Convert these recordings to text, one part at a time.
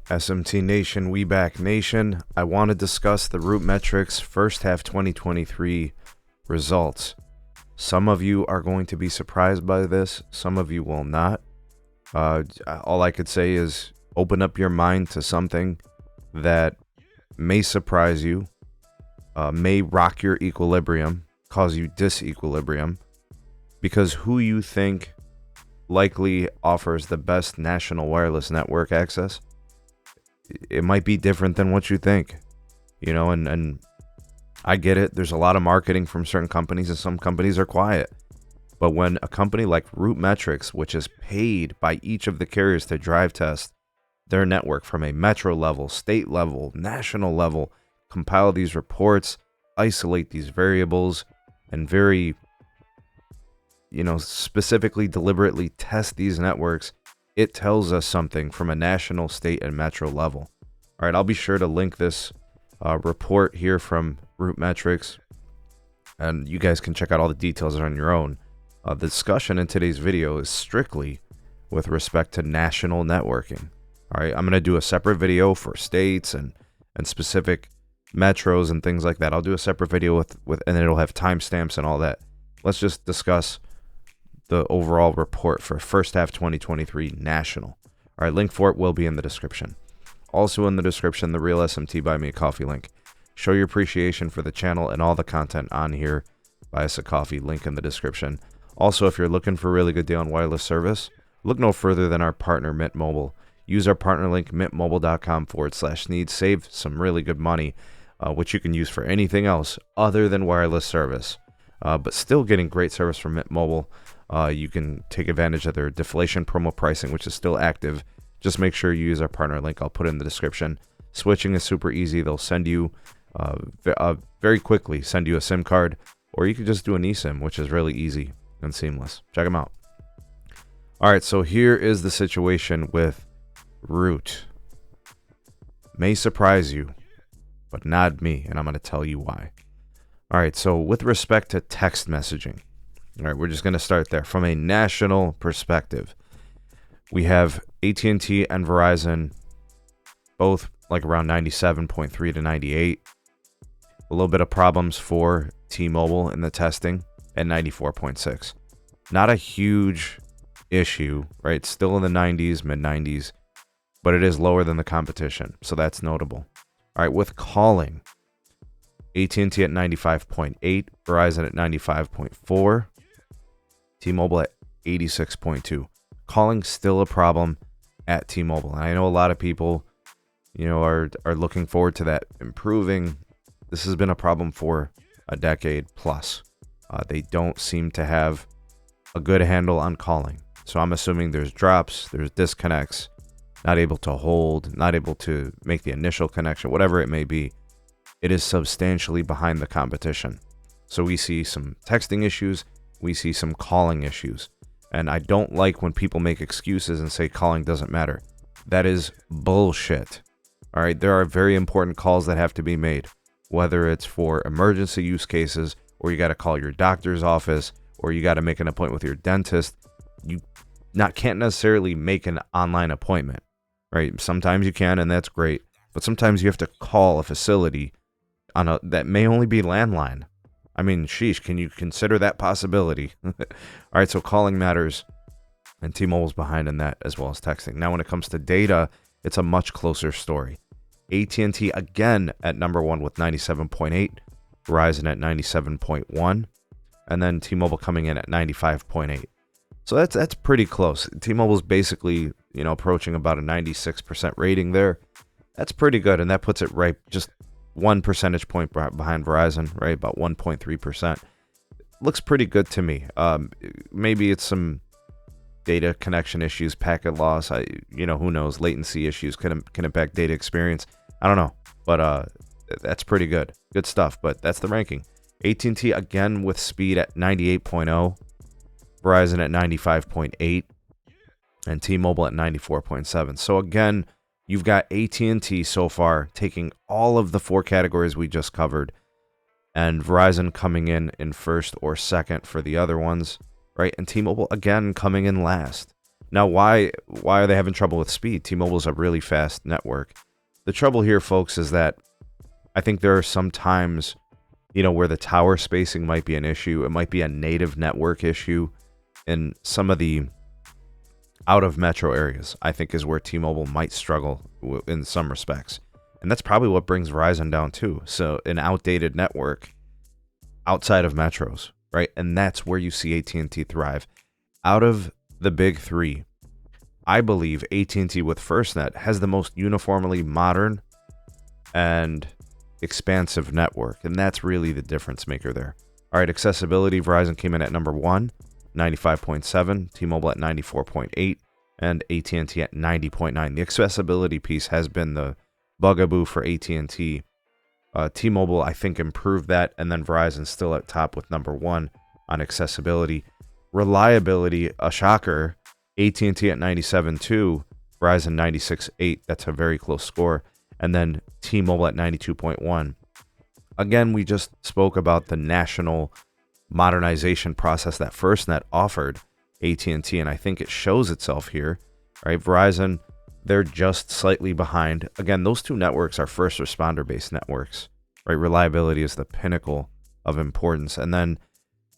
SMT Nation, we back nation. I want to discuss the Root Metrics first half 2023 results. Some of you are going to be surprised by this. Some of you will not. All I could say is open up your mind to something that may surprise you, may rock your equilibrium, cause you disequilibrium, because who you think likely offers the best national wireless network access, it might be different than what you think, and I get it. There's a lot of marketing from certain companies and some companies are quiet. But when a company like Root Metrics, which is paid by each of the carriers to drive test their network from a metro level, state level, national level, compile these reports, isolate these variables, and very, specifically, deliberately test these networks, it tells us something from a national, state, and metro level. All right, I'll be sure to link this report here from Root Metrics, and you guys can check out all the details on your own. The discussion in today's video is strictly with respect to national networking. All right, I'm going to do a separate video for states and specific metros and things like that. I'll do a separate video with and it'll have timestamps and all that. Let's just discuss the overall report for first half 2023 national. All right, link for it will be in the description. Also in the description, the Real SMT Buy Me a Coffee link. Show your appreciation for the channel and all the content on here. Buy us a coffee, link in the description. Also, if you're looking for a really good deal on wireless service, look no further than our partner, Mint Mobile. Use our partner link, mintmobile.com/Sneed. Save some really good money, which you can use for anything else other than wireless service. But still getting great service from Mint Mobile. You can take advantage of their deflation promo pricing, which is still active. Just make sure you use our partner link. I'll put it in the description. Switching is super easy. They'll send you very quickly, send you a SIM card, or you could just do an eSIM, which is really easy and seamless. Check them out. All right, so here is the situation with Root. May surprise you, but not me, and I'm going to tell you why. All right, so with respect to text messaging, all right, we're just going to start there. From a national perspective, we have AT&T and Verizon, both like around 97.3 to 98. A little bit of problems for T-Mobile in the testing at 94.6. Not a huge issue, right? Still in the 90s, mid-90s, but it is lower than the competition, so that's notable. All right, with calling, AT&T at 95.8, Verizon at 95.4, T-Mobile at 86.2. Calling still a problem at T-Mobile, and I know a lot of people, are looking forward to that improving. This has been a problem for a decade plus. They don't seem to have a good handle on calling, so I'm assuming there's drops, there's disconnects, not able to hold, not able to make the initial connection, whatever it may be. It is substantially behind the competition. So we see some texting issues, we see some calling issues. And I don't like when people make excuses and say calling doesn't matter. That is bullshit. All right, there are very important calls that have to be made, whether it's for emergency use cases, or you got to call your doctor's office, or you got to make an appointment with your dentist. You can't necessarily make an online appointment, right? Sometimes you can, and that's great. But sometimes you have to call a facility that may only be landline. I mean, sheesh, can you consider that possibility? All right, so calling matters, and T-Mobile's behind in that as well as texting. Now, when it comes to data, it's a much closer story. AT&T again at number one with 97.8, Verizon at 97.1, and then T-Mobile coming in at 95.8. So that's pretty close. T-Mobile's basically, approaching about a 96% rating there. That's pretty good, and that puts it right just 1 percentage point behind Verizon, right? About 1.3%. Looks pretty good to me. Maybe it's some data connection issues, packet loss. Who knows? Latency issues can impact data experience. I don't know, but that's pretty good. Good stuff. But that's the ranking. AT&T again with speed at 98.0, Verizon at 95.8, and T-Mobile at 94.7. So again, you've got AT&T so far taking all of the 4 categories we just covered, and Verizon coming in first or second for the other ones, right? And T-Mobile again coming in last. Now, why are they having trouble with speed? T-Mobile's a really fast network. The trouble here, folks, is that I think there are some times, where the tower spacing might be an issue. It might be a native network issue in some of the out of metro areas, I think, is where T-Mobile might struggle in some respects. And that's probably what brings Verizon down too. So an outdated network outside of metros, right? And that's where you see AT&T thrive. Out of the big three, I believe AT&T with FirstNet has the most uniformly modern and expansive network. And that's really the difference maker there. All right, accessibility, Verizon came in at number 1, 95.7, T-Mobile at 94.8, and AT&T at 90.9. The accessibility piece has been the bugaboo for AT&T. T-Mobile, I think, improved that, and then Verizon still at top with number 1 on accessibility. Reliability, a shocker, AT&T at 97.2, Verizon 96.8. That's a very close score. And then T-Mobile at 92.1. Again, we just spoke about the national modernization process that FirstNet offered AT&T, and I think it shows itself here. Right, Verizon, they're just slightly behind. Again, those two networks are first responder-based networks. Right, reliability is the pinnacle of importance. And then,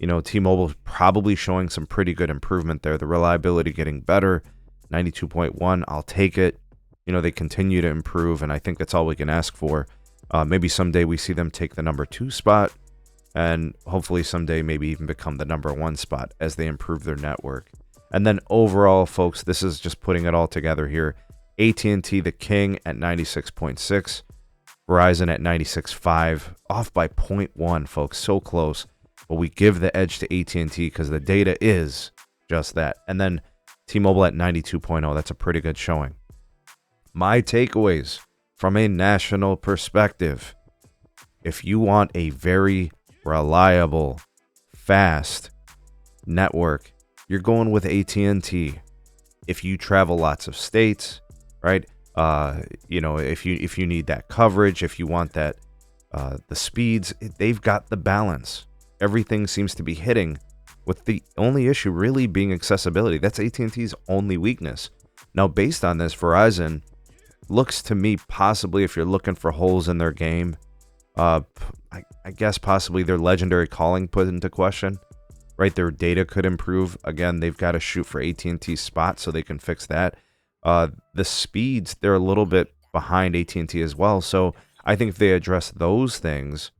T-Mobile probably showing some pretty good improvement there. The reliability getting better, 92.1. I'll take it. They continue to improve, and I think that's all we can ask for. Maybe someday we see them take the number 2 spot, and hopefully someday maybe even become the number 1 spot as they improve their network. And then overall, folks, this is just putting it all together here. AT&T, the king, at 96.6. Verizon at 96.5. Off by 0.1, folks. So close. But we give the edge to AT&T because the data is just that. And then T-Mobile at 92.0. That's a pretty good showing. My takeaways from a national perspective. If you want a very reliable, fast network, you're going with AT&T. If you travel lots of states, right? If you need that coverage, if you want that, the speeds, they've got the balance. Everything seems to be hitting, with the only issue really being accessibility. That's AT&T's only weakness. Now, based on this, Verizon looks to me possibly, if you're looking for holes in their game, I guess possibly their legendary calling put into question. Right, their data could improve. Again, they've got to shoot for AT&T's spot so they can fix that. The speeds, they're a little bit behind AT&T as well. So I think if they address those things,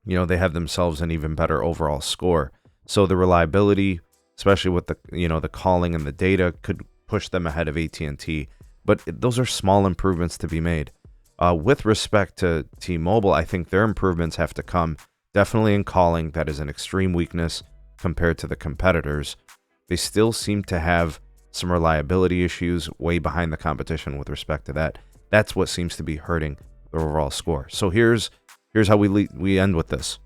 they have themselves an even better overall score. So the reliability, especially with the the calling and the data, could push them ahead of AT&T. But those are small improvements to be made. With respect to T-Mobile, I think their improvements have to come definitely in calling. That is an extreme weakness compared to the competitors. They still seem to have some reliability issues, way behind the competition with respect to that. That's what seems to be hurting the overall score. So here's how we end with this.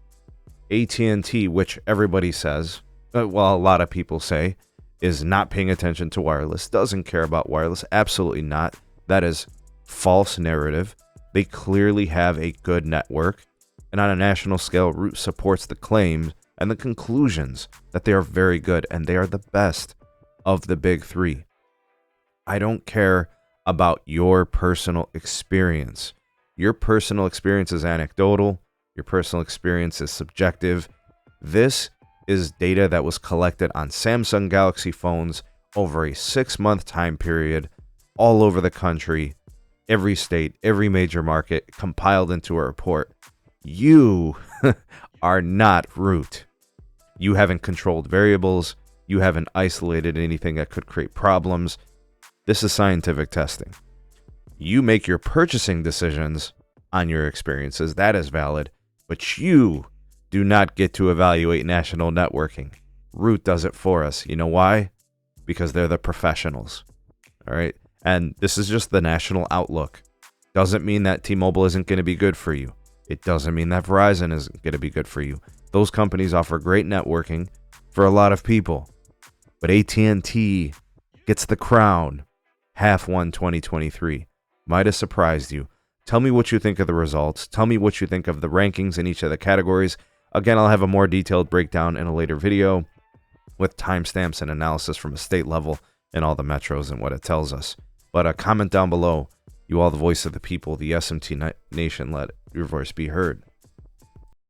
AT&T, which everybody says, a lot of people say, is not paying attention to wireless, doesn't care about wireless. Absolutely not. That is false narrative. They clearly have a good network, and on a national scale, Root supports the claims and the conclusions that they are very good, and they are the best of the big three. I don't care about your personal experience. Your personal experience is anecdotal. Your personal experience is subjective. This is data that was collected on Samsung Galaxy phones over a 6-month time period, all over the country, every state, every major market, compiled into a report. You are not Root. You haven't controlled variables. You haven't isolated anything that could create problems. This is scientific testing. You make your purchasing decisions on your experiences. That is valid. But you do not get to evaluate national networking. Root does it for us. You know why? Because they're the professionals. All right. And this is just the national outlook. Doesn't mean that T-Mobile isn't going to be good for you. It doesn't mean that Verizon isn't going to be good for you. Those companies offer great networking for a lot of people. But AT&T gets the crown. Half won 2023. Might have surprised you. Tell me what you think of the results. Tell me what you think of the rankings in each of the categories. Again, I'll have a more detailed breakdown in a later video with timestamps and analysis from a state level in all the metros and what it tells us. But comment down below. You all the voice of the people, the SMT Nation, let your voice be heard.